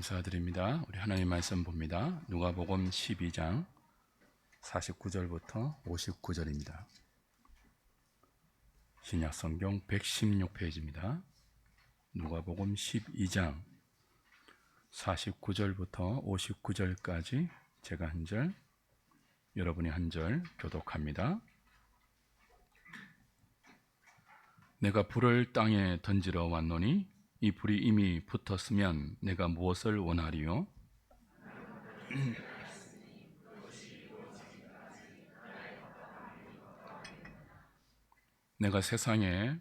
감사드립니다. 우리 하나님 말씀 봅니다. 누가복음 12장 49절부터 59절입니다. 신약성경 116페이지입니다. 누가복음 12장 49절부터 59절까지 제가 한 절, 여러분이 한 절 교독합니다. 내가 불을 땅에 던지러 왔노니 이 불이 이미 붙었으면 내가 무엇을 원하리요? 내가 세상에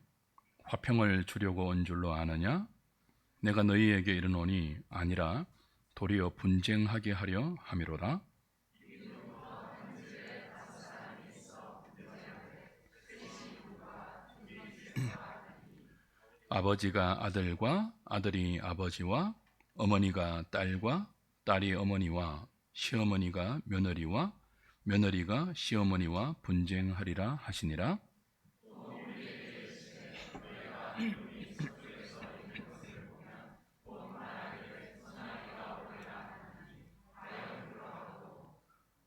화평을 주려고 온 줄로 아느냐? 내가 너희에게 이르노니 아니라 도리어 분쟁하게 하려 함이로라. 아버지가 아들과 아들이 아버지와 어머니가 딸과 딸이 어머니와 시어머니가 며느리와 며느리가 시어머니와 분쟁하리라 하시니라.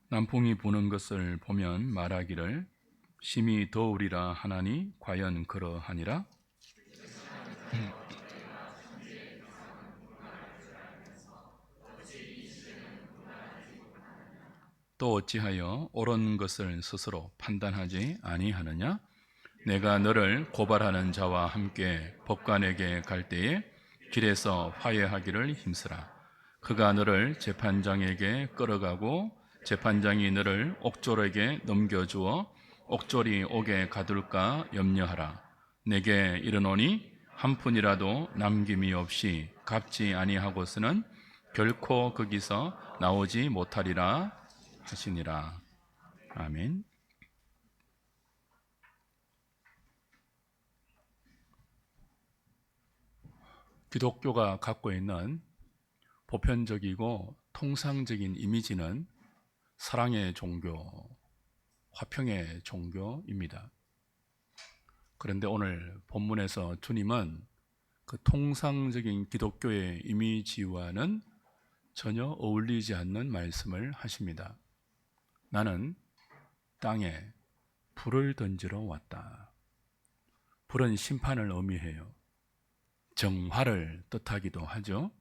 남풍이 부는 것을 보면 말하기를 심히 더우리라 하나니 과연 그러하니라. 또 어찌하여 옳은 것을 스스로 판단하지 아니하느냐? 내가 너를 고발하는 자와 함께 법관에게 갈 때에 길에서 화해하기를 힘쓰라. 그가 너를 재판장에게 끌어가고 재판장이 너를 옥졸에게 넘겨주어 옥졸이 옥에 가둘까 염려하라. 내게 이르노니 한 푼이라도 남김이 없이 갚지 아니하고서는 결코 거기서 나오지 못하리라 하시니라. 아멘. 기독교가 갖고 있는 보편적이고 통상적인 이미지는 사랑의 종교, 화평의 종교입니다. 그런데 오늘 본문에서 주님은 그 통상적인 기독교의 이미지와는 전혀 어울리지 않는 말씀을 하십니다. 나는 땅에 불을 던지러 왔다. 불은 심판을 의미해요. 정화를 뜻하기도 하죠.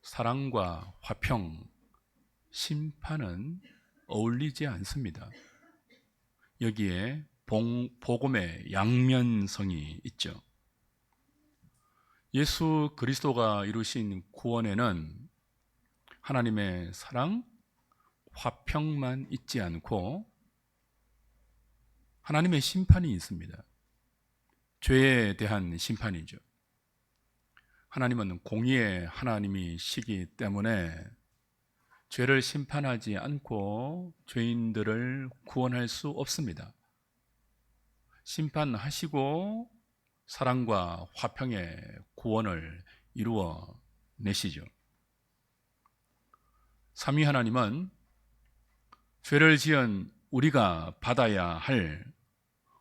사랑과 화평, 심판은 어울리지 않습니다. 여기에 복음의 양면성이 있죠. 예수 그리스도가 이루신 구원에는 하나님의 사랑, 화평만 있지 않고 하나님의 심판이 있습니다. 죄에 대한 심판이죠. 하나님은 공의의 하나님이시기 때문에 죄를 심판하지 않고 죄인들을 구원할 수 없습니다. 심판하시고 사랑과 화평의 구원을 이루어 내시죠. 삼위 하나님은 죄를 지은 우리가 받아야 할,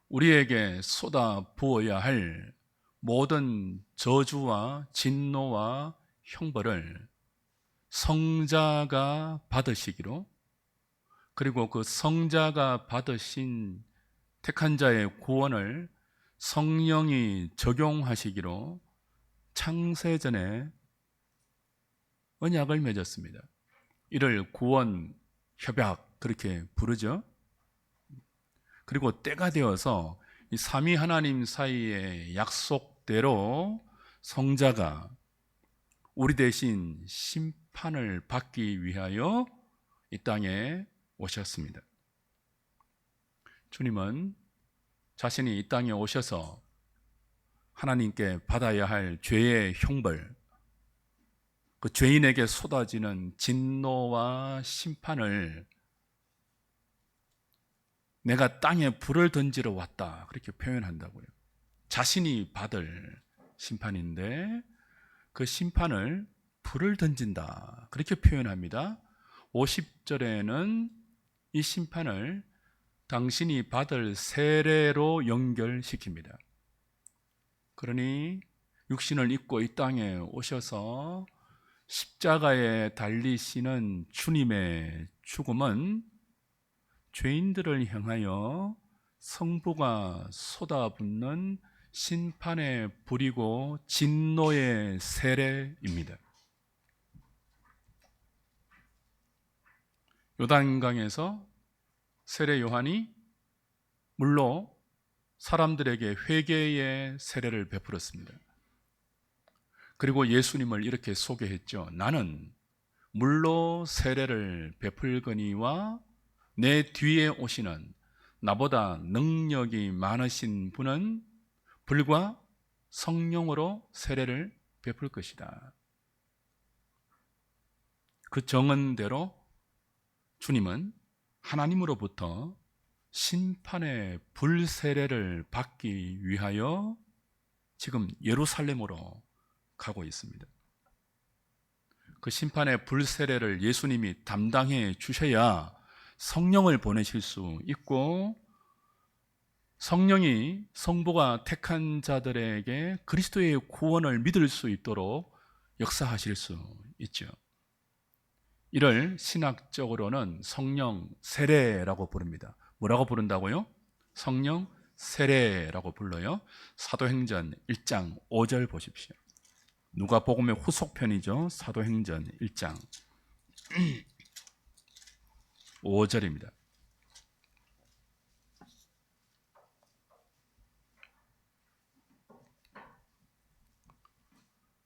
우리에게 쏟아 부어야 할 모든 저주와 진노와 형벌을 성자가 받으시기로, 그리고 그 성자가 받으신 택한 자의 구원을 성령이 적용하시기로 창세전에 언약을 맺었습니다. 이를 구원 협약 그렇게 부르죠. 그리고 때가 되어서 이 삼위 하나님 사이의 약속대로 성자가 우리 대신 심판을 받기 위하여 이 땅에 오셨습니다. 주님은 자신이 이 땅에 오셔서 하나님께 받아야 할 죄의 형벌, 그 죄인에게 쏟아지는 진노와 심판을 내가 땅에 불을 던지러 왔다 그렇게 표현한다고요. 자신이 받을 심판인데 그 심판을 불을 던진다 그렇게 표현합니다. 50절에는 이 심판을 당신이 받을 세례로 연결시킵니다. 그러니 육신을 입고 이 땅에 오셔서 십자가에 달리시는 주님의 죽음은 죄인들을 향하여 성부가 쏟아붓는 심판의 불이고 진노의 세례입니다. 요단강에서 세례 요한이 물로 사람들에게 회개의 세례를 베풀었습니다. 그리고 예수님을 이렇게 소개했죠. 나는 물로 세례를 베풀거니와 내 뒤에 오시는 나보다 능력이 많으신 분은 불과 성령으로 세례를 베풀 것이다. 그 정언대로 주님은 하나님으로부터 심판의 불세례를 받기 위하여 지금 예루살렘으로 가고 있습니다. 그 심판의 불세례를 예수님이 담당해 주셔야 성령을 보내실 수 있고, 성령이 성부가 택한 자들에게 그리스도의 구원을 믿을 수 있도록 역사하실 수 있죠. 이를 신학적으로는 성령 세례라고 부릅니다. 뭐라고 부른다고요? 성령 세례라고 불러요. 사도행전 1장 5절 보십시오. 누가복음의 후속편이죠. 사도행전 1장 5절입니다.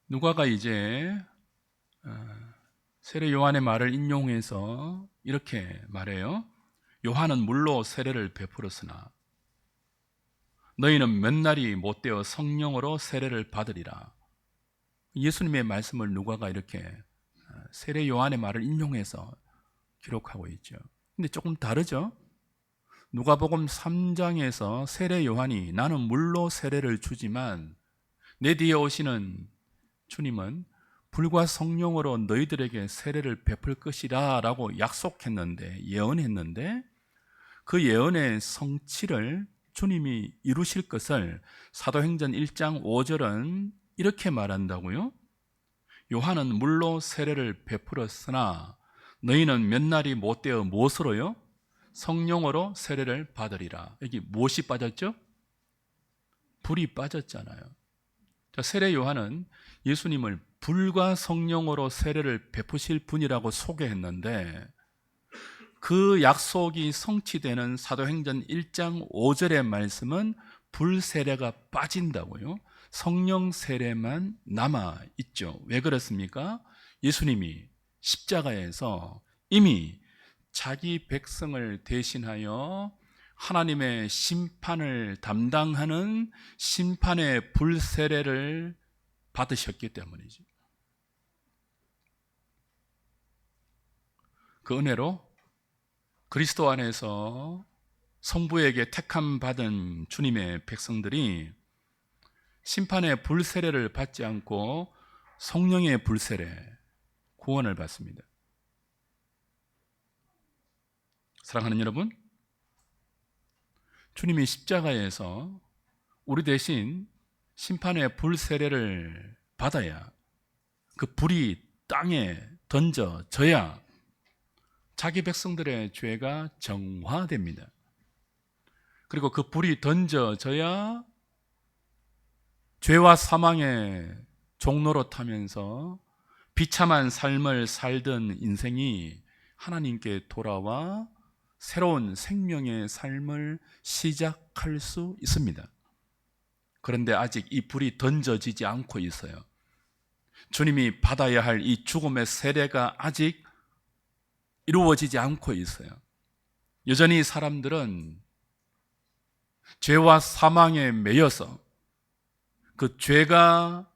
누가가 이제 세례 요한의 말을 인용해서 이렇게 말해요. 요한은 물로 세례를 베풀었으나 너희는 몇 날이 못되어 성령으로 세례를 받으리라. 예수님의 말씀을 누가가 이렇게 세례 요한의 말을 인용해서 기록하고 있죠. 근데 조금 다르죠? 누가복음 3장에서 세례 요한이 나는 물로 세례를 주지만 내 뒤에 오시는 주님은 불과 성령으로 너희들에게 세례를 베풀 것이라 라고 약속했는데, 예언했는데, 그 예언의 성취를 주님이 이루실 것을 사도행전 1장 5절은 이렇게 말한다고요. 요한은 물로 세례를 베풀었으나 너희는 몇 날이 못되어 무엇으로요? 성령으로 세례를 받으리라. 여기 무엇이 빠졌죠? 불이 빠졌잖아요. 자, 세례 요한은 예수님을 불과 성령으로 세례를 베푸실 분이라고 소개했는데, 그 약속이 성취되는 사도행전 1장 5절의 말씀은 불세례가 빠진다고요. 성령 세례만 남아있죠. 왜 그렇습니까? 예수님이 십자가에서 이미 자기 백성을 대신하여 하나님의 심판을 담당하는 심판의 불세례를 받으셨기 때문이죠. 그 은혜로 그리스도 안에서 성부에게 택함 받은 주님의 백성들이 심판의 불세례를 받지 않고 성령의 불세례, 구원을 받습니다. 사랑하는 여러분, 주님이 십자가에서 우리 대신 심판의 불세례를 받아야, 그 불이 땅에 던져져야 자기 백성들의 죄가 정화됩니다. 그리고 그 불이 던져져야 죄와 사망의 종로로 타면서 비참한 삶을 살던 인생이 하나님께 돌아와 새로운 생명의 삶을 시작할 수 있습니다. 그런데 아직 이 불이 던져지지 않고 있어요. 주님이 받아야 할 이 죽음의 세례가 아직 이루어지지 않고 있어요. 여전히 사람들은 죄와 사망에 매여서 그 죄가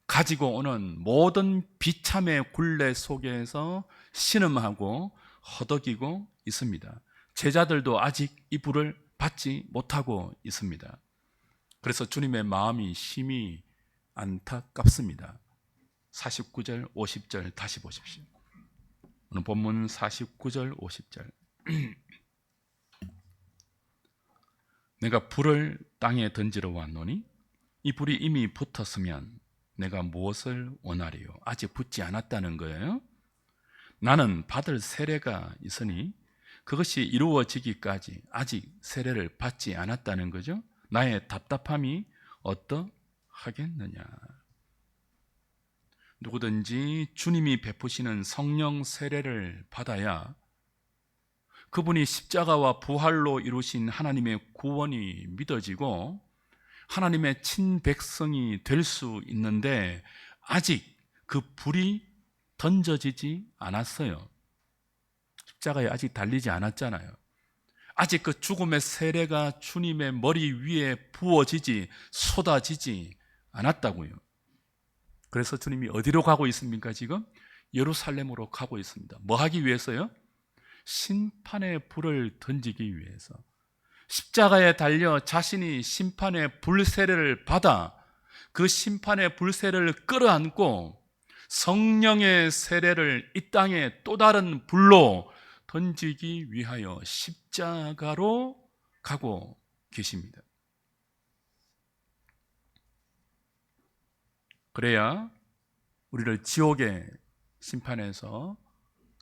가지고 오는 모든 비참의 굴레 속에서 신음하고 허덕이고 있습니다. 제자들도 아직 이 불을 받지 못하고 있습니다. 그래서 주님의 마음이 심히 안타깝습니다. 49절, 50절 다시 보십시오. 오늘 본문 49절, 50절. 내가 불을 땅에 던지러 왔노니 이 불이 이미 붙었으면 내가 무엇을 원하리요? 아직 붙지 않았다는 거예요. 나는 받을 세례가 있으니 그것이 이루어지기까지 아직 세례를 받지 않았다는 거죠. 나의 답답함이 어떠하겠느냐? 누구든지 주님이 베푸시는 성령 세례를 받아야 그분이 십자가와 부활로 이루신 하나님의 구원이 믿어지고 하나님의 친백성이 될 수 있는데 아직 그 불이 던져지지 않았어요. 십자가에 아직 달리지 않았잖아요. 아직 그 죽음의 세례가 주님의 머리 위에 부어지지 쏟아지지 않았다고요. 그래서 주님이 어디로 가고 있습니까? 지금 예루살렘으로 가고 있습니다. 뭐 하기 위해서요? 심판의 불을 던지기 위해서. 십자가에 달려 자신이 심판의 불세례를 받아 그 심판의 불세례를 끌어안고 성령의 세례를 이 땅에 또 다른 불로 던지기 위하여 십자가로 가고 계십니다. 그래야 우리를 지옥의 심판에서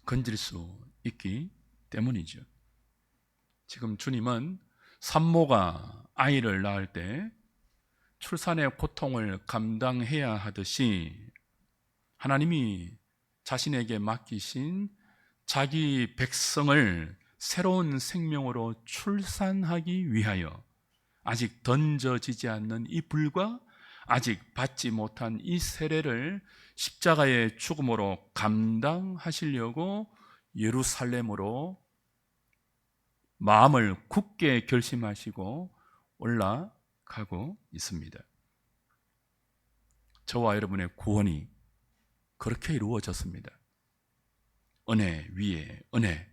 건질 수 있기 때문이죠. 지금 주님은 산모가 아이를 낳을 때 출산의 고통을 감당해야 하듯이 하나님이 자신에게 맡기신 자기 백성을 새로운 생명으로 출산하기 위하여 아직 던져지지 않는 이 불과 아직 받지 못한 이 세례를 십자가의 죽음으로 감당하시려고 예루살렘으로 마음을 굳게 결심하시고 올라가고 있습니다. 저와 여러분의 구원이 그렇게 이루어졌습니다. 은혜 위에 은혜,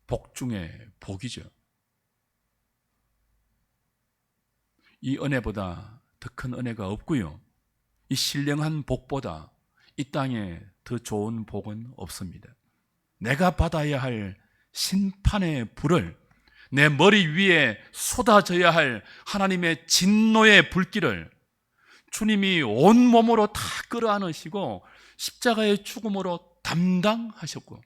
복 중에 복이죠. 이 은혜보다 더 큰 은혜가 없고요. 이 신령한 복보다 이 땅에 더 좋은 복은 없습니다. 내가 받아야 할 심판의 불을, 내 머리 위에 쏟아져야 할 하나님의 진노의 불길을 주님이 온몸으로 다 끌어안으시고 십자가의 죽음으로 담당하셨고,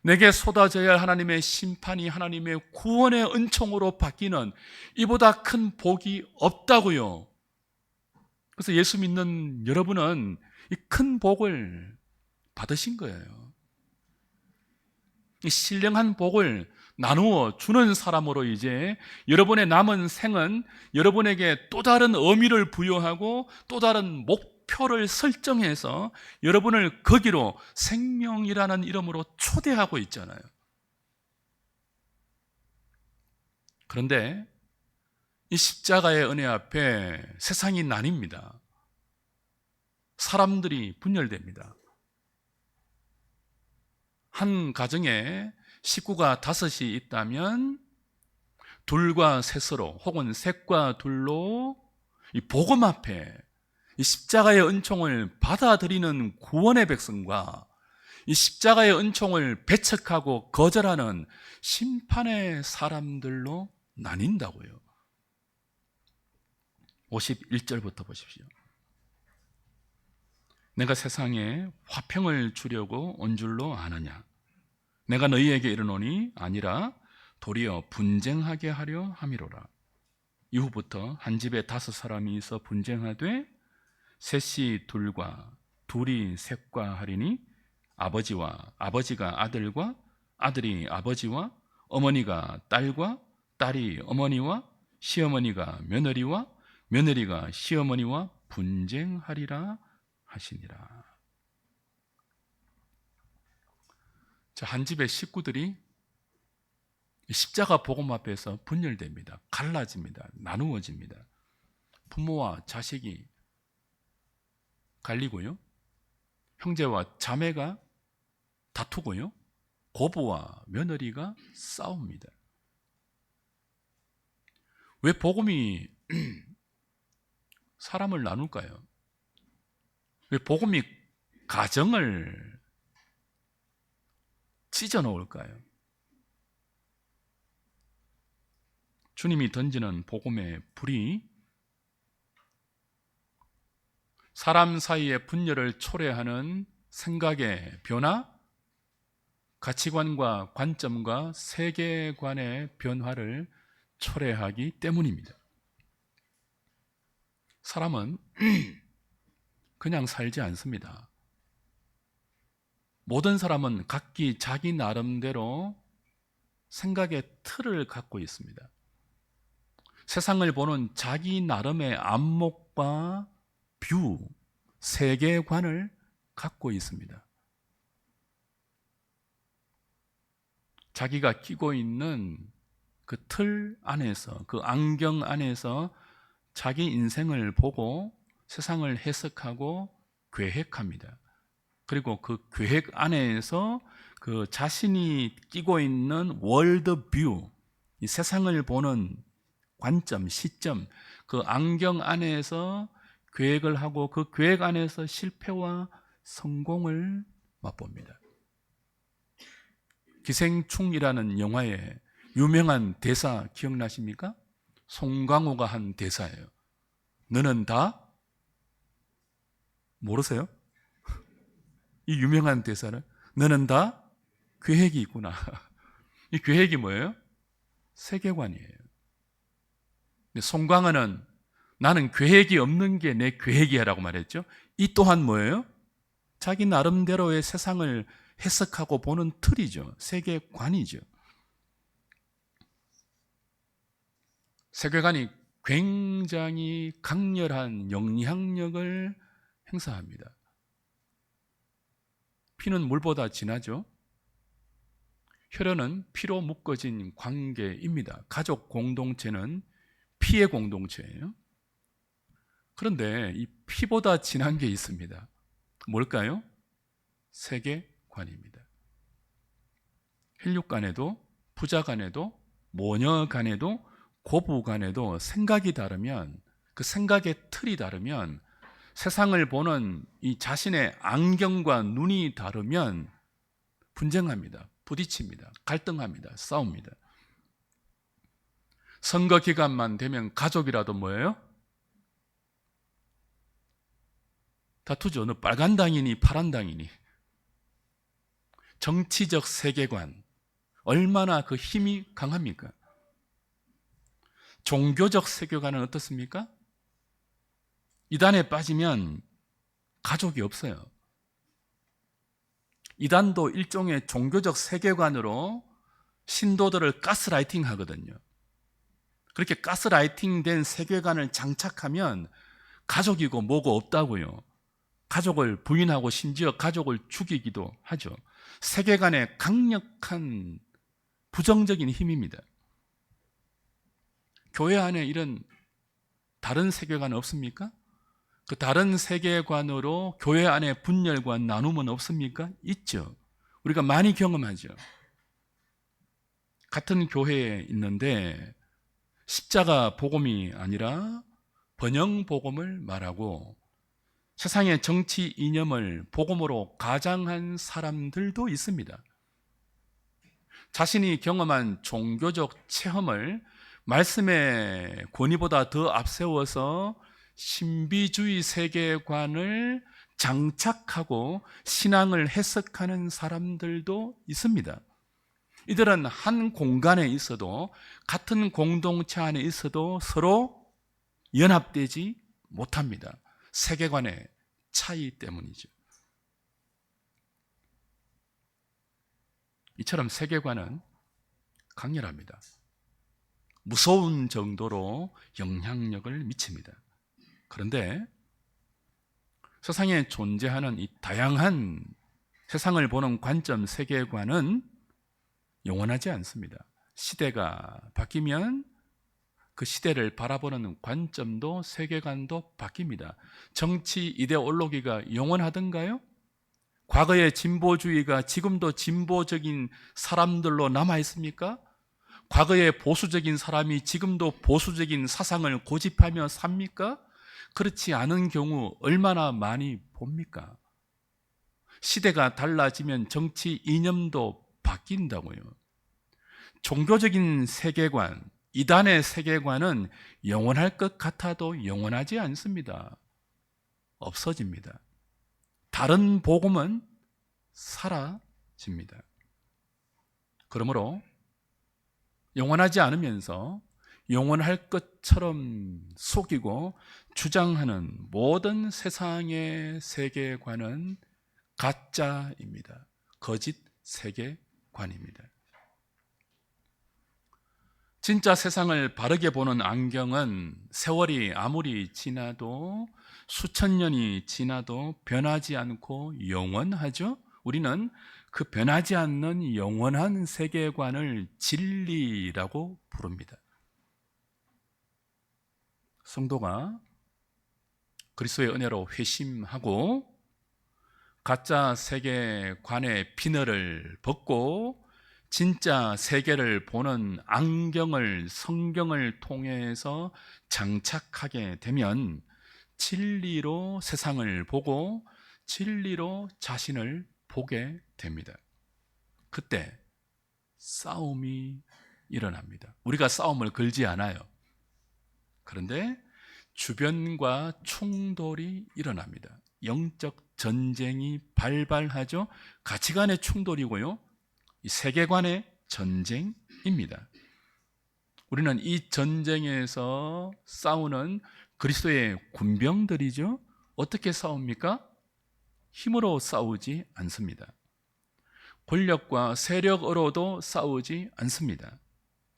내게 쏟아져야 할 하나님의 심판이 하나님의 구원의 은총으로 바뀌는 이보다 큰 복이 없다고요. 그래서 예수 믿는 여러분은 이 큰 복을 받으신 거예요. 이 신령한 복을 나누어 주는 사람으로 이제 여러분의 남은 생은 여러분에게 또 다른 의미를 부여하고 또 다른 목표를 설정해서 여러분을 거기로 생명이라는 이름으로 초대하고 있잖아요. 그런데 이 십자가의 은혜 앞에 세상이 나뉩니다. 사람들이 분열됩니다. 한 가정에 식구가 5이 있다면 둘과 셋으로 혹은 셋과 둘로 이 복음 앞에 이 십자가의 은총을 받아들이는 구원의 백성과 이 십자가의 은총을 배척하고 거절하는 심판의 사람들로 나뉜다고요. 51절부터 보십시오. 내가 세상에 화평을 주려고 온 줄로 아느냐? 내가 너희에게 이르노니 아니라 도리어 분쟁하게 하려 함이로라. 이후부터 한 집에 5사람이 있어 분쟁하되 셋이 둘과 둘이 셋과 하리니 아버지가 아들과 아들이 아버지와 어머니가 딸과 딸이 어머니와 시어머니가 며느리와 며느리가 시어머니와 분쟁하리라 하시니라. 자, 한 집의 식구들이 십자가 복음 앞에서 분열됩니다. 갈라집니다. 나누어집니다. 부모와 자식이 갈리고요. 형제와 자매가 다투고요. 고부와 며느리가 싸웁니다. 왜 복음이 사람을 나눌까요? 왜 복음이 가정을 찢어 놓을까요? 주님이 던지는 복음의 불이 사람 사이의 분열을 초래하는 생각의 변화, 가치관과 관점과 세계관의 변화를 초래하기 때문입니다. 사람은 그냥 살지 않습니다. 모든 사람은 각기 자기 나름대로 생각의 틀을 갖고 있습니다. 세상을 보는 자기 나름의 안목과 뷰, 세계관을 갖고 있습니다. 자기가 끼고 있는 그 틀 안에서, 그 안경 안에서 자기 인생을 보고 세상을 해석하고 계획합니다. 그리고 그 계획 안에서 그 자신이 끼고 있는 월드뷰, 이 세상을 보는 관점, 시점, 그 안경 안에서 계획을 하고 그 계획 안에서 실패와 성공을 맛봅니다. 기생충이라는 영화의 유명한 대사 기억나십니까? 송강호가 한 대사예요. 너는 다 모르세요? 이 유명한 대사는 너는 다 계획이 있구나. 이 계획이 뭐예요? 세계관이에요. 근데 송강호는 나는 계획이 없는 게 내 계획이야 라고 말했죠. 이 또한 뭐예요? 자기 나름대로의 세상을 해석하고 보는 틀이죠. 세계관이죠. 세계관이 굉장히 강렬한 영향력을 행사합니다. 피는 물보다 진하죠. 혈연은 피로 묶어진 관계입니다. 가족 공동체는 피의 공동체예요. 그런데 이 피보다 진한 게 있습니다. 뭘까요? 세계관입니다. 혈육 간에도, 부자 간에도, 모녀 간에도, 고부 간에도 생각이 다르면, 그 생각의 틀이 다르면, 세상을 보는 이 자신의 안경과 눈이 다르면 분쟁합니다. 부딪힙니다. 갈등합니다. 싸웁니다. 선거 기간만 되면 가족이라도 뭐예요? 다투죠. 어느 빨간 당이니 파란 당이니. 정치적 세계관, 얼마나 그 힘이 강합니까? 종교적 세계관은 어떻습니까? 이단에 빠지면 가족이 없어요. 이단도 일종의 종교적 세계관으로 신도들을 가스라이팅 하거든요. 그렇게 가스라이팅 된 세계관을 장착하면 가족이고 뭐고 없다고요. 가족을 부인하고 심지어 가족을 죽이기도 하죠. 세계관의 강력한 부정적인 힘입니다. 교회 안에 이런 다른 세계관 없습니까? 그 다른 세계관으로 교회 안에 분열과 나눔은 없습니까? 있죠. 우리가 많이 경험하죠. 같은 교회에 있는데 십자가 복음이 아니라 번영 복음을 말하고 세상의 정치 이념을 복음으로 가장한 사람들도 있습니다. 자신이 경험한 종교적 체험을 말씀의 권위보다 더 앞세워서 신비주의 세계관을 장착하고 신앙을 해석하는 사람들도 있습니다. 이들은 한 공간에 있어도, 같은 공동체 안에 있어도 서로 연합되지 못합니다. 세계관의 차이 때문이죠. 이처럼 세계관은 강렬합니다. 무서운 정도로 영향력을 미칩니다. 그런데 세상에 존재하는 이 다양한 세상을 보는 관점, 세계관은 영원하지 않습니다. 시대가 바뀌면 그 시대를 바라보는 관점도 세계관도 바뀝니다. 정치 이데올로기가 영원하던가요? 과거의 진보주의가 지금도 진보적인 사람들로 남아 있습니까? 과거의 보수적인 사람이 지금도 보수적인 사상을 고집하며 삽니까? 그렇지 않은 경우 얼마나 많이 봅니까? 시대가 달라지면 정치 이념도 바뀐다고요. 종교적인 세계관, 이단의 세계관은 영원할 것 같아도 영원하지 않습니다. 없어집니다. 다른 복음은 사라집니다. 그러므로 영원하지 않으면서 영원할 것처럼 속이고 주장하는 모든 세상의 세계관은 가짜입니다. 거짓 세계관입니다. 진짜 세상을 바르게 보는 안경은 세월이 아무리 지나도 수천 년이 지나도 변하지 않고 영원하죠. 우리는 그 변하지 않는 영원한 세계관을 진리라고 부릅니다. 성도가 그리스도의 은혜로 회심하고 가짜 세계관의 비늘을 벗고 진짜 세계를 보는 안경을 성경을 통해서 장착하게 되면 진리로 세상을 보고 진리로 자신을 보게 됩니다. 그때 싸움이 일어납니다. 우리가 싸움을 걸지 않아요. 그런데 주변과 충돌이 일어납니다. 영적 전쟁이 발발하죠. 가치관의 충돌이고요. 이 세계관의 전쟁입니다. 우리는 이 전쟁에서 싸우는 그리스도의 군병들이죠. 어떻게 싸웁니까? 힘으로 싸우지 않습니다. 권력과 세력으로도 싸우지 않습니다.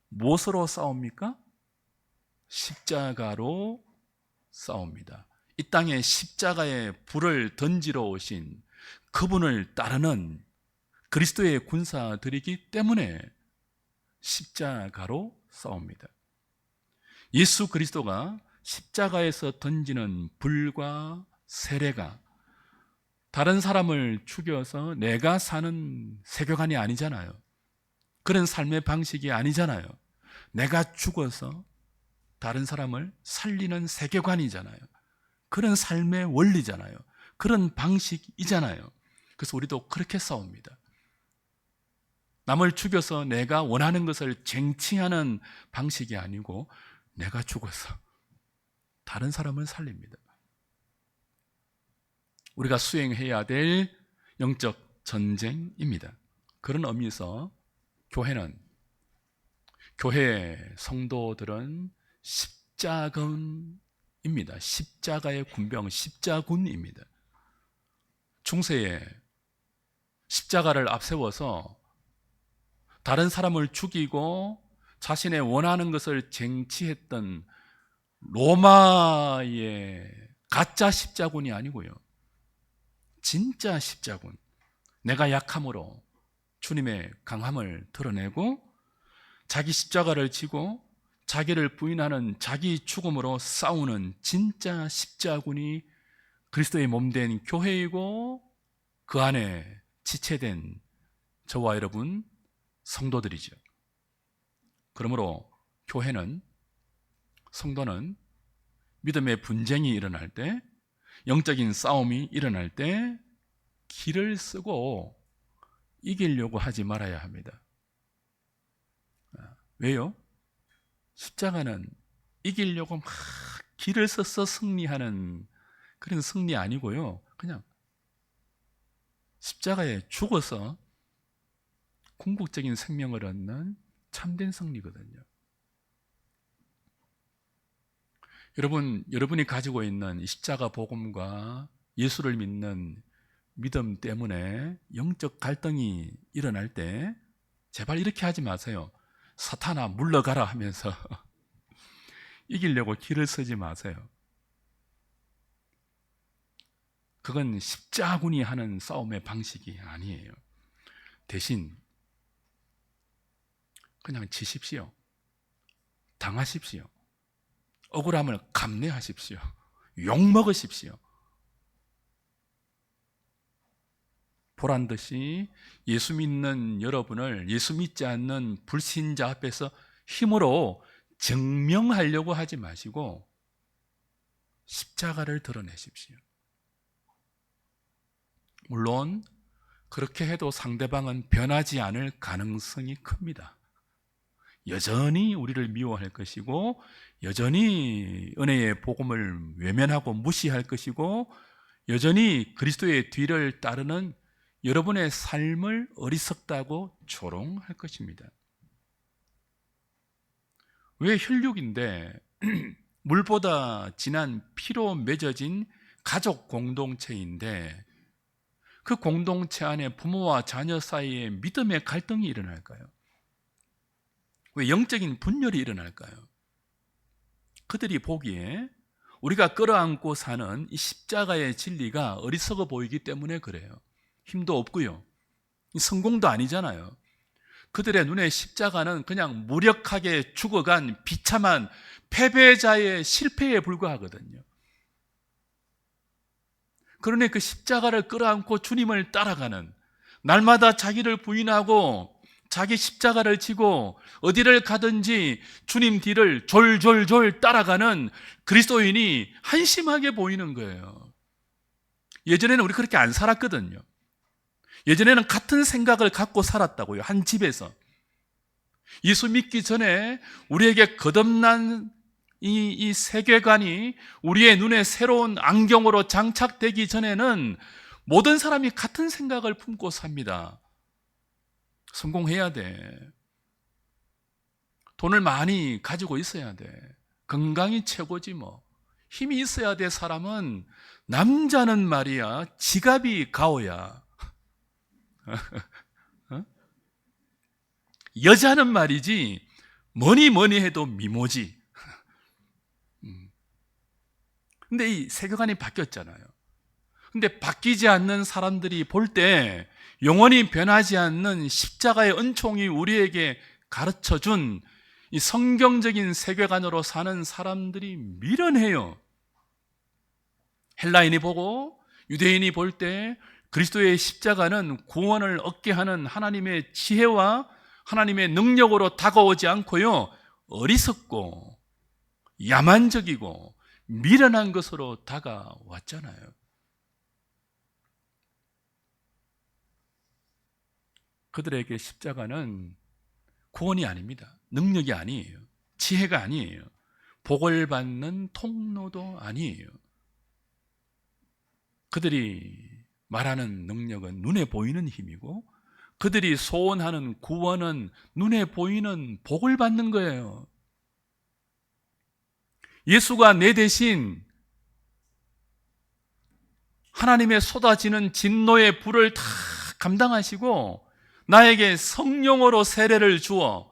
무엇으로 싸웁니까? 십자가로 싸웁니다. 이 땅에 십자가에 불을 던지러 오신 그분을 따르는 그리스도의 군사들이기 때문에 십자가로 싸웁니다. 예수 그리스도가 십자가에서 던지는 불과 세례가 다른 사람을 죽여서 내가 사는 세계관이 아니잖아요. 그런 삶의 방식이 아니잖아요. 내가 죽어서 다른 사람을 살리는 세계관이잖아요. 그런 삶의 원리잖아요. 그런 방식이잖아요. 그래서 우리도 그렇게 싸웁니다. 남을 죽여서 내가 원하는 것을 쟁취하는 방식이 아니고 내가 죽어서 다른 사람을 살립니다. 우리가 수행해야 될 영적 전쟁입니다. 그런 의미에서 교회 성도들은 십자군입니다. 십자가의 군병, 십자군입니다. 중세에 십자가를 앞세워서 다른 사람을 죽이고 자신의 원하는 것을 쟁취했던 로마의 가짜 십자군이 아니고요. 진짜 십자군. 내가 약함으로 주님의 강함을 드러내고 자기 십자가를 지고 자기를 부인하는 자기 죽음으로 싸우는 진짜 십자군이 그리스도의 몸된 교회이고 그 안에 지체된 저와 여러분 성도들이죠. 그러므로 교회는, 성도는 믿음의 분쟁이 일어날 때, 영적인 싸움이 일어날 때 기를 쓰고 이기려고 하지 말아야 합니다. 왜요? 십자가는 이기려고 막 기를 써서 승리하는 그런 승리 아니고요. 그냥 십자가에 죽어서 궁극적인 생명을 얻는 참된 승리거든요. 여러분이 가지고 있는 십자가 복음과 예수를 믿는 믿음 때문에 영적 갈등이 일어날 때 제발 이렇게 하지 마세요. 사탄아 물러가라 하면서 이기려고 기를 쓰지 마세요. 그건 십자군이 하는 싸움의 방식이 아니에요. 대신 그냥 지십시오. 당하십시오. 억울함을 감내하십시오. 욕먹으십시오. 보란듯이 예수 믿는 여러분을 예수 믿지 않는 불신자 앞에서 힘으로 증명하려고 하지 마시고 십자가를 드러내십시오. 물론 그렇게 해도 상대방은 변하지 않을 가능성이 큽니다. 여전히 우리를 미워할 것이고 여전히 은혜의 복음을 외면하고 무시할 것이고 여전히 그리스도의 뒤를 따르는 여러분의 삶을 어리석다고 조롱할 것입니다. 왜 혈육인데 물보다 진한 피로 맺어진 가족 공동체인데 그 공동체 안에 부모와 자녀 사이에 믿음의 갈등이 일어날까요? 왜 영적인 분열이 일어날까요? 그들이 보기에 우리가 끌어안고 사는 이 십자가의 진리가 어리석어 보이기 때문에 그래요. 힘도 없고요. 성공도 아니잖아요. 그들의 눈에 십자가는 그냥 무력하게 죽어간 비참한 패배자의 실패에 불과하거든요. 그러니 그 십자가를 끌어안고 주님을 따라가는, 날마다 자기를 부인하고 자기 십자가를 지고 어디를 가든지 주님 뒤를 졸졸졸 따라가는 그리스도인이 한심하게 보이는 거예요. 예전에는 우리 그렇게 안 살았거든요. 예전에는 같은 생각을 갖고 살았다고요. 한 집에서. 예수 믿기 전에 우리에게 거듭난 이 세계관이 우리의 눈에 새로운 안경으로 장착되기 전에는 모든 사람이 같은 생각을 품고 삽니다. 성공해야 돼. 돈을 많이 가지고 있어야 돼. 건강이 최고지 뭐. 힘이 있어야 돼. 사람은 남자는 말이야 지갑이 가오야. 어? 여자는 말이지 뭐니 해도 미모지. 근데 이 세계관이 바뀌었잖아요. 근데 바뀌지 않는 사람들이 볼 때 영원히 변하지 않는 십자가의 은총이 우리에게 가르쳐준 이 성경적인 세계관으로 사는 사람들이 미련해요. 헬라인이 보고 유대인이 볼 때 그리스도의 십자가는 구원을 얻게 하는 하나님의 지혜와 하나님의 능력으로 다가오지 않고요, 어리석고 야만적이고 미련한 것으로 다가왔잖아요. 그들에게 십자가는 구원이 아닙니다. 능력이 아니에요. 지혜가 아니에요. 복을 받는 통로도 아니에요. 그들이 말하는 능력은 눈에 보이는 힘이고 그들이 소원하는 구원은 눈에 보이는 복을 받는 거예요. 예수가 내 대신 하나님의 쏟아지는 진노의 불을 다 감당하시고 나에게 성령으로 세례를 주어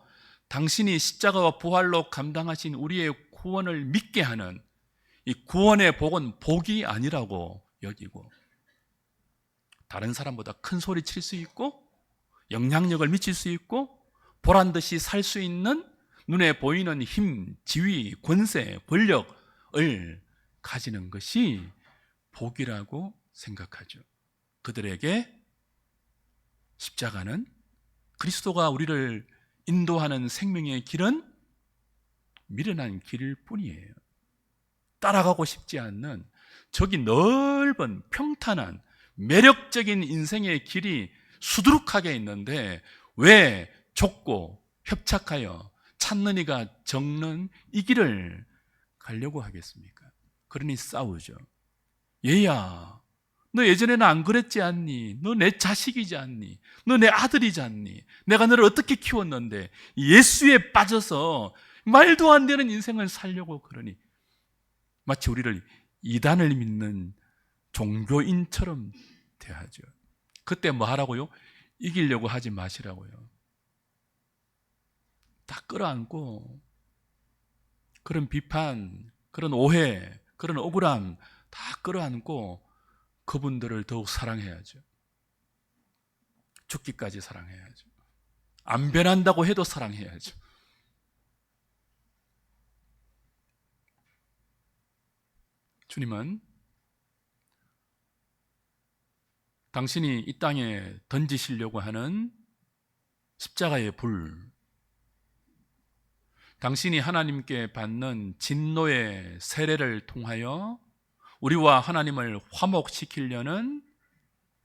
당신이 십자가와 부활로 감당하신 우리의 구원을 믿게 하는 이 구원의 복은 복이 아니라고 여기고 다른 사람보다 큰 소리 칠 수 있고 영향력을 미칠 수 있고 보란 듯이 살 수 있는 눈에 보이는 힘, 지위, 권세, 권력을 가지는 것이 복이라고 생각하죠. 그들에게 십자가는 그리스도가 우리를 인도하는 생명의 길은 미련한 길일 뿐이에요. 따라가고 싶지 않는 저기 넓은 평탄한 매력적인 인생의 길이 수두룩하게 있는데 왜 좁고 협착하여 찾는 이가 적는 이 길을 가려고 하겠습니까? 그러니 싸우죠. 얘야, 너 예전에는 안 그랬지 않니? 너 내 자식이지 않니? 너 내 아들이지 않니? 내가 너를 어떻게 키웠는데 예수에 빠져서 말도 안 되는 인생을 살려고 그러니 마치 우리를 이단을 믿는 종교인처럼 대하죠. 그때 뭐 하라고요? 이기려고 하지 마시라고요. 다 끌어안고 그런 비판, 그런 오해, 그런 억울함 다 끌어안고 그분들을 더욱 사랑해야죠. 죽기까지 사랑해야죠. 안 변한다고 해도 사랑해야죠. 주님은 당신이 이 땅에 던지시려고 하는 십자가의 불, 당신이 하나님께 받는 진노의 세례를 통하여 우리와 하나님을 화목시키려는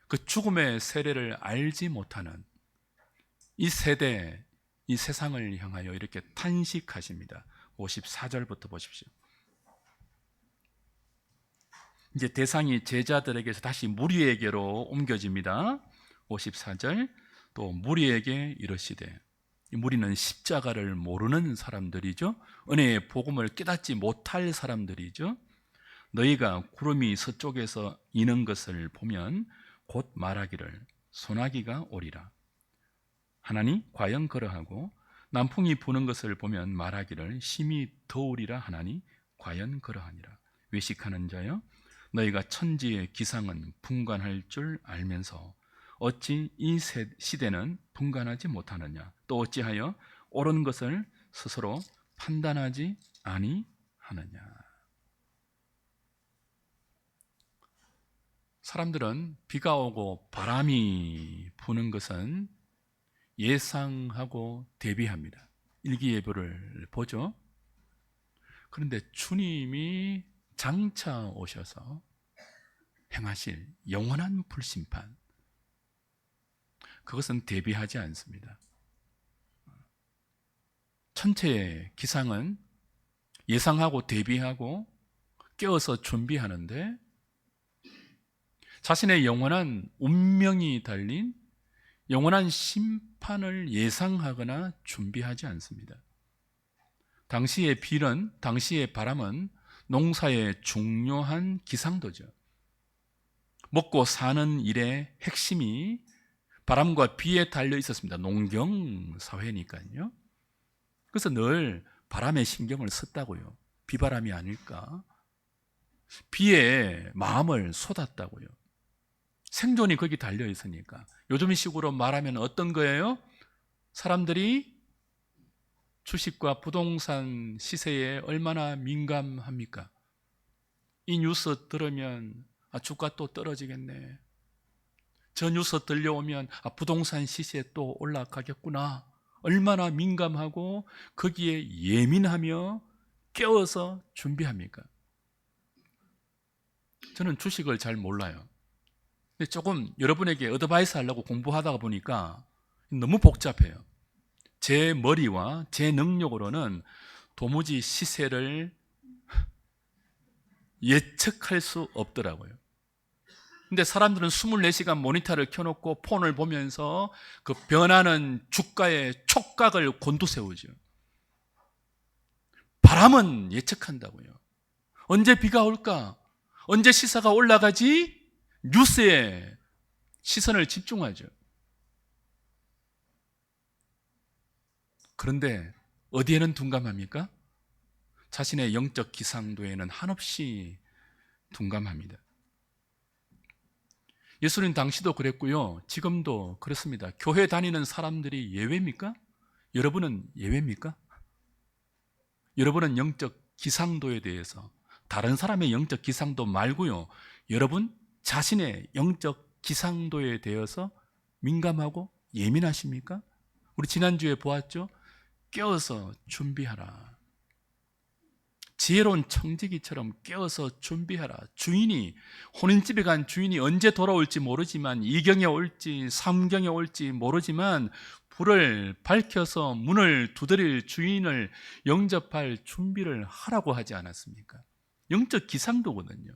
그 죽음의 세례를 알지 못하는 이 세대, 이 세상을 향하여 이렇게 탄식하십니다. 54절부터 보십시오. 이제 대상이 제자들에게서 다시 무리에게로 옮겨집니다. 54절, 또 무리에게 이르시되, 이 무리는 십자가를 모르는 사람들이죠. 은혜의 복음을 깨닫지 못할 사람들이죠. 너희가 구름이 서쪽에서 이는 것을 보면 곧 말하기를 소나기가 오리라. 하나니 과연 그러하고 남풍이 부는 것을 보면 말하기를 심히 더우리라 하나니 과연 그러하니라. 외식하는 자여, 너희가 천지의 기상은 분간할 줄 알면서 어찌 이 시대는 분간하지 못하느냐? 또 어찌하여 옳은 것을 스스로 판단하지 아니하느냐? 사람들은 비가 오고 바람이 부는 것은 예상하고 대비합니다. 일기예보를 보죠. 그런데 주님이 장차 오셔서 행하실 영원한 불심판, 그것은 대비하지 않습니다. 천체의 기상은 예상하고 대비하고 깨어서 준비하는데, 자신의 영원한 운명이 달린 영원한 심판을 예상하거나 준비하지 않습니다. 당시의 비는, 당시의 바람은 농사의 중요한 기상도죠. 먹고 사는 일의 핵심이 바람과 비에 달려 있었습니다. 농경 사회니까요. 그래서 늘 바람에 신경을 썼다고요. 비바람이 아닐까? 비에 마음을 쏟았다고요. 생존이 거기 달려 있으니까. 요즘식으로 말하면 어떤 거예요? 사람들이 주식과 부동산 시세에 얼마나 민감합니까? 이 뉴스 들으면 주가 또 떨어지겠네. 저 뉴스 들려오면 부동산 시세 또 올라가겠구나. 얼마나 민감하고 거기에 예민하며 깨어서 준비합니까? 저는 주식을 잘 몰라요. 근데 조금 여러분에게 어드바이스 하려고 공부하다가 보니까 너무 복잡해요. 제 머리와 제 능력으로는 도무지 시세를 예측할 수 없더라고요. 근데 사람들은 24시간 모니터를 켜놓고 폰을 보면서 그 변하는 주가의 촉각을 곤두세우죠. 바람은 예측한다고요. 언제 비가 올까? 언제 시세가 올라가지? 뉴스에 시선을 집중하죠. 그런데 어디에는 둔감합니까? 자신의 영적 기상도에는 한없이 둔감합니다. 예수님 당시도 그랬고요. 지금도 그렇습니다. 교회 다니는 사람들이 예외입니까? 여러분은 예외입니까? 여러분은 영적 기상도에 대해서, 다른 사람의 영적 기상도 말고요, 여러분 자신의 영적 기상도에 대해서 민감하고 예민하십니까? 우리 지난주에 보았죠? 깨어서 준비하라. 지혜로운 청지기처럼 깨어서 준비하라. 주인이, 혼인집에 간 주인이 언제 돌아올지 모르지만, 2경에 올지 3경에 올지 모르지만 불을 밝혀서 문을 두드릴 주인을 영접할 준비를 하라고 하지 않았습니까? 영적 기상도거든요.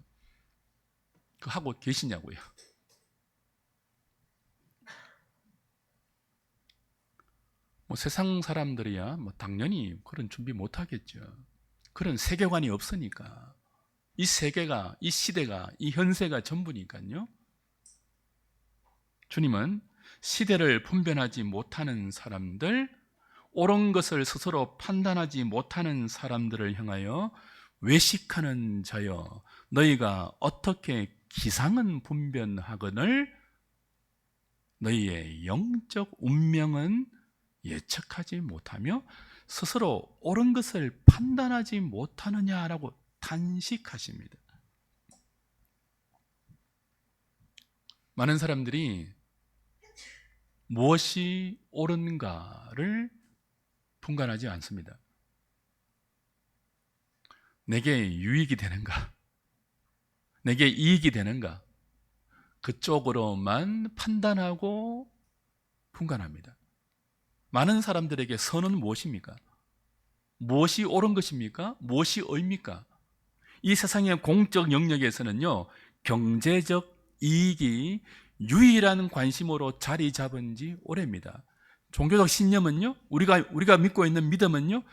그거 하고 계시냐고요? 세상 사람들이야 당연히 그런 준비 못 하겠죠. 그런 세계관이 없으니까. 이 세계가, 이 시대가, 이 현세가 전부니까요. 주님은 시대를 분별하지 못하는 사람들, 옳은 것을 스스로 판단하지 못하는 사람들을 향하여 외식하는 자여, 너희가 어떻게 기상은 분별하거늘 너희의 영적 운명은 예측하지 못하며 스스로 옳은 것을 판단하지 못하느냐라고 탄식하십니다. 많은 사람들이 무엇이 옳은가를 분간하지 않습니다. 내게 유익이 되는가? 내게 이익이 되는가? 그쪽으로만 판단하고 분간합니다. 많은 사람들에게 선은 무엇입니까? 무엇이 옳은 것입니까? 무엇이 의입니까? 이 세상의 공적 영역에서는요, 경제적 이익이 유일한 관심으로 자리 잡은 지 오래입니다. 종교적 신념은요, 우리가 믿고 있는 믿음은요,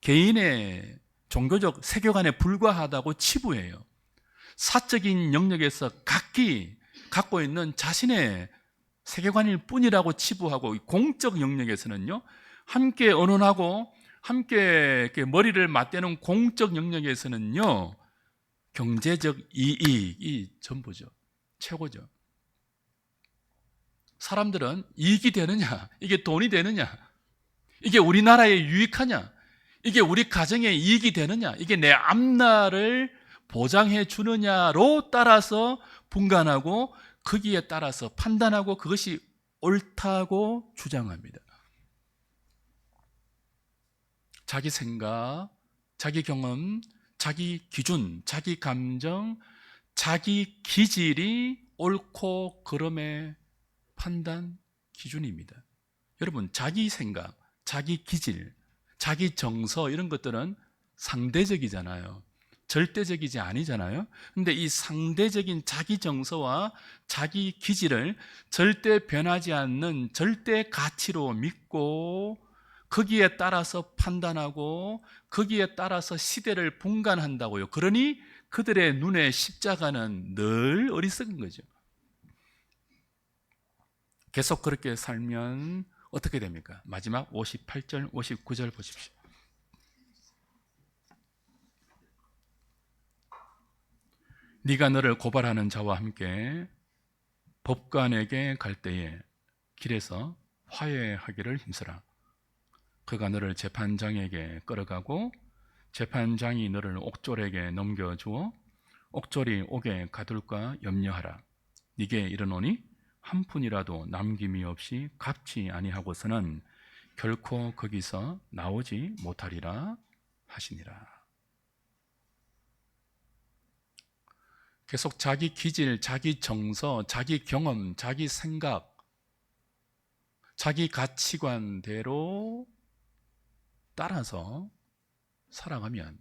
개인의 종교적 세계관에 불과하다고 치부해요. 사적인 영역에서 각기 갖고 있는 자신의 세계관일 뿐이라고 치부하고, 공적 영역에서는요, 함께 언론하고 함께 이렇게 머리를 맞대는 공적 영역에서는요, 경제적 이익이 전부죠. 최고죠. 사람들은 이익이 되느냐, 이게 돈이 되느냐, 이게 우리나라에 유익하냐, 이게 우리 가정에 이익이 되느냐, 이게 내 앞날을 보장해 주느냐로 따라서 분간하고 거기에 따라서 판단하고 그것이 옳다고 주장합니다. 자기 생각, 자기 경험, 자기 기준, 자기 감정, 자기 기질이 옳고 그름의 판단 기준입니다. 여러분, 자기 생각, 자기 기질, 자기 정서 이런 것들은 상대적이잖아요. 절대적이지 아니잖아요. 근데 이 상대적인 자기 정서와 자기 기질을 절대 변하지 않는 절대 가치로 믿고 거기에 따라서 판단하고 거기에 따라서 시대를 분간한다고요. 그러니 그들의 눈에 십자가는 늘 어리석은 거죠. 계속 그렇게 살면 어떻게 됩니까? 마지막 58절, 59절 보십시오. 네가 너를 고발하는 자와 함께 법관에게 갈 때에 길에서 화해하기를 힘쓰라. 그가 너를 재판장에게 끌어가고 재판장이 너를 옥졸에게 넘겨주어 옥졸이 옥에 가둘까 염려하라. 네게 이르노니 한 푼이라도 남김이 없이 갚지 아니하고서는 결코 거기서 나오지 못하리라 하시니라. 계속 자기 기질, 자기 정서, 자기 경험, 자기 생각, 자기 가치관대로 따라서 살아가면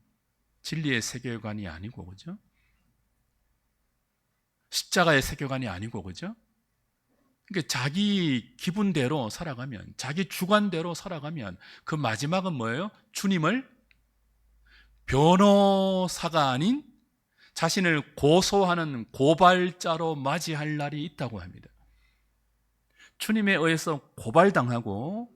진리의 세계관이 아니고, 그죠? 십자가의 세계관이 아니고, 그죠? 그러니까 자기 기분대로 살아가면, 자기 주관대로 살아가면 그 마지막은 뭐예요? 주님을 변호사가 아닌 자신을 고소하는 고발자로 맞이할 날이 있다고 합니다. 주님에 의해서 고발당하고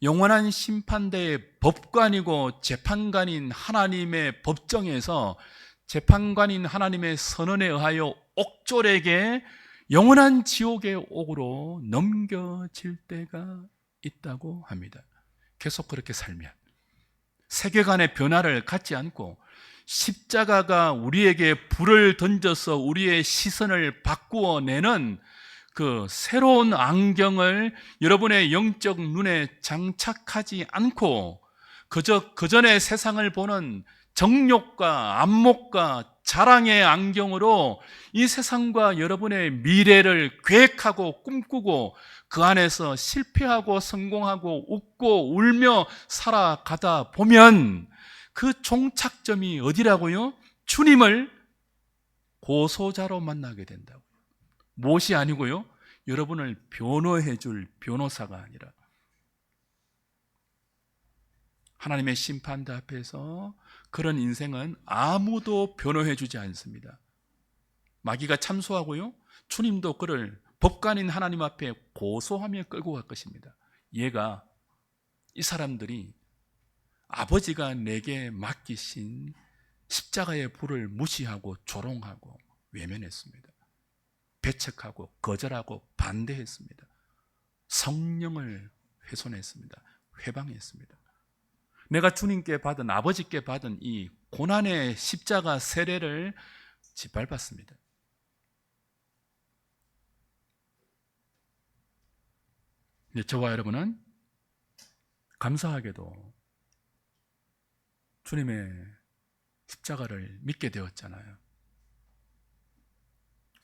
영원한 심판대의 법관이고 재판관인 하나님의 법정에서 재판관인 하나님의 선언에 의하여 옥졸에게 영원한 지옥의 옥으로 넘겨질 때가 있다고 합니다. 계속 그렇게 살면 세계관의 변화를 갖지 않고 십자가가 우리에게 불을 던져서 우리의 시선을 바꾸어 내는 그 새로운 안경을 여러분의 영적 눈에 장착하지 않고 그저 그전의 세상을 보는 정욕과 안목과 자랑의 안경으로 이 세상과 여러분의 미래를 계획하고 꿈꾸고 그 안에서 실패하고 성공하고 웃고 울며 살아가다 보면 그 종착점이 어디라고요? 주님을 고소자로 만나게 된다고요. 못이 아니고요, 여러분을 변호해 줄 변호사가 아니라 하나님의 심판대 앞에서 그런 인생은 아무도 변호해 주지 않습니다. 마귀가 참소하고요, 주님도 그를 법관인 하나님 앞에 고소하며 끌고 갈 것입니다. 얘가, 이 사람들이 아버지가 내게 맡기신 십자가의 불을 무시하고 조롱하고 외면했습니다. 배척하고 거절하고 반대했습니다. 성령을 훼손했습니다. 회방했습니다. 내가 주님께 받은, 아버지께 받은 이 고난의 십자가 세례를 짓밟았습니다. 저와 여러분은 감사하게도 주님의 십자가를 믿게 되었잖아요.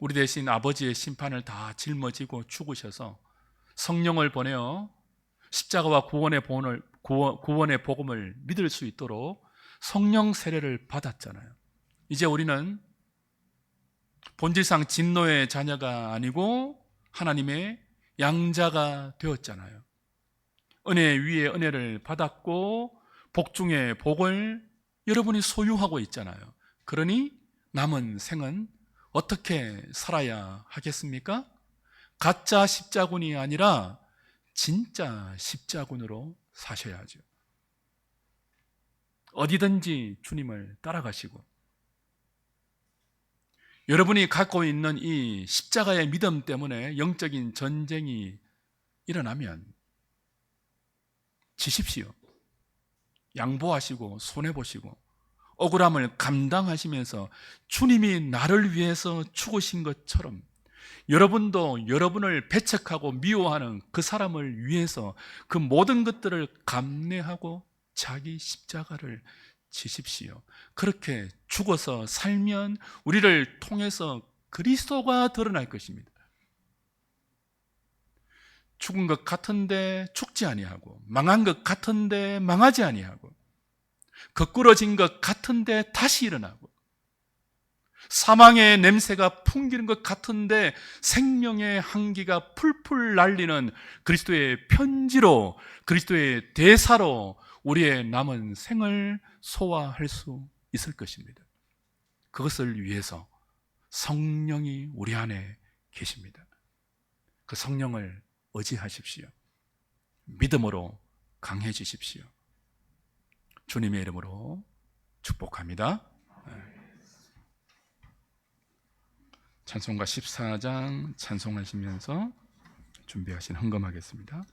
우리 대신 아버지의 심판을 다 짊어지고 죽으셔서 성령을 보내어 십자가와 구원의 복음을 믿을 수 있도록 성령 세례를 받았잖아요. 이제 우리는 본질상 진노의 자녀가 아니고 하나님의 양자가 되었잖아요. 은혜 위에 은혜를 받았고 복 중에 복을 여러분이 소유하고 있잖아요. 그러니 남은 생은 어떻게 살아야 하겠습니까? 가짜 십자군이 아니라 진짜 십자군으로 사셔야죠. 어디든지 주님을 따라가시고, 여러분이 갖고 있는 이 십자가의 믿음 때문에 영적인 전쟁이 일어나면 지십시오. 양보하시고 손해보시고 억울함을 감당하시면서 주님이 나를 위해서 죽으신 것처럼 여러분도 여러분을 배척하고 미워하는 그 사람을 위해서 그 모든 것들을 감내하고 자기 십자가를 지십시오. 그렇게 죽어서 살면 우리를 통해서 그리스도가 드러날 것입니다. 죽은 것 같은데 죽지 아니하고, 망한 것 같은데 망하지 아니하고, 거꾸러진 것 같은데 다시 일어나고, 사망의 냄새가 풍기는 것 같은데 생명의 향기가 풀풀 날리는 그리스도의 편지로, 그리스도의 대사로 우리의 남은 생을 소화할 수 있을 것입니다. 그것을 위해서 성령이 우리 안에 계십니다. 그 성령을 의지하십시오. 믿음으로 강해지십시오. 주님의 이름으로 축복합니다. 찬송가 14장 찬송하시면서 준비하신 헌금하겠습니다.